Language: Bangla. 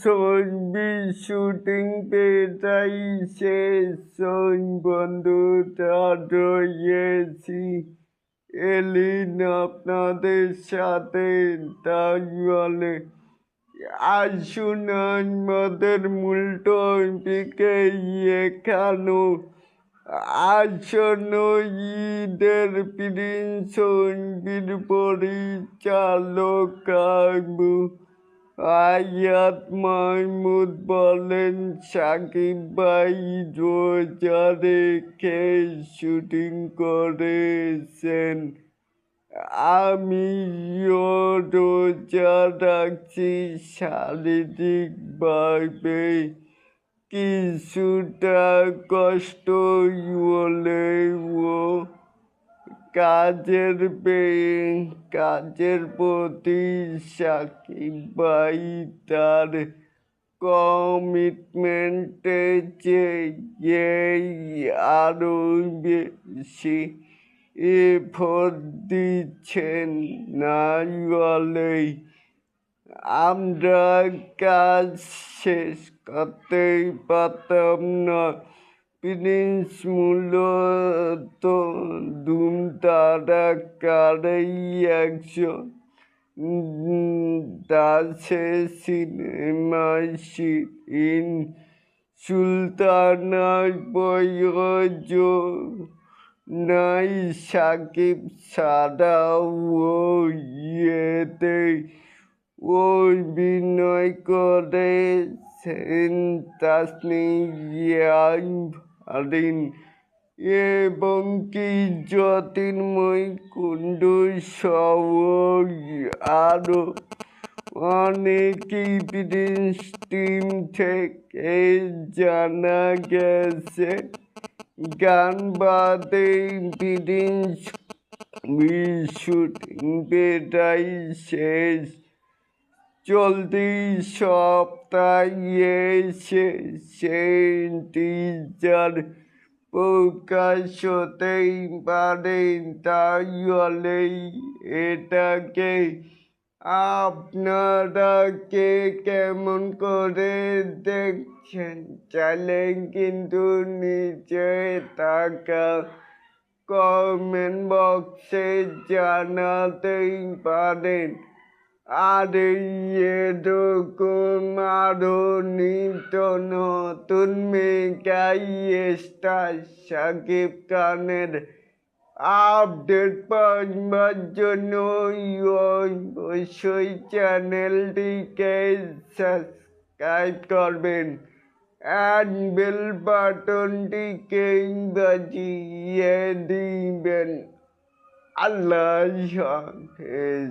ছবি শুটিং পেটাই শেষ বন্ধুটা রয়েছি এলিন আপনাদের সাথে। তাই বলে আসুন আমাদের মূল টপিকে এখানো আসন্ন ঈদের প্রিন্স সঙ্গীর পরিচালক আয়াত মাহমুদ বলেন, সাকিব ভাই রোজা রেখে শুটিং করেছেন, আমিও রোজা রাখছি। শারীরিকভাবে কিছুটা কষ্ট হলেও কাজের প্রতি সাকিব ভাই তার কমিটমেন্টে চেয়ে আরো বেশি এফোর্ট দিচ্ছেন। না বলেই আমরা কাজ শেষ করতেই পারতাম না। প্রিন্স মূলত ধুম তারকারই একজন। দাসে সিনেমায় শিরিন সুলতানার প্রয়োজনায় সাকিব ছাড়াও ইয়েতে অভিনয় করেছেন তাসনিয়া ফারিন এবং কি জ্যোতির্ময় কুণ্ডু সহ আরো অনেকেই। প্রিন্স টিম থেকে জানা গেছে, গান বাদে প্রিন্স শুটিং পেটাই শেষ। চলতি সপ্তাহে সেই টিজার প্রকাশ হতেই পারে। তাই হলেই এটাকে আপনারা কে কেমন করে দেখছেন চাইলে কিন্তু নিচে থাকা কমেন্ট বক্সে জানাতেই পারেন। আর এরকম আরো নিত্য নতুন মেগা স্টার শাকিব খানের আপডেট পাওয়ার জন্য অবশ্যই চ্যানেলটিকে সাবস্ক্রাইব করবেন অ্যান্ড বেল বাটনটিকে বাজিয়ে দিবেন। আল্লাহ হাফেজ।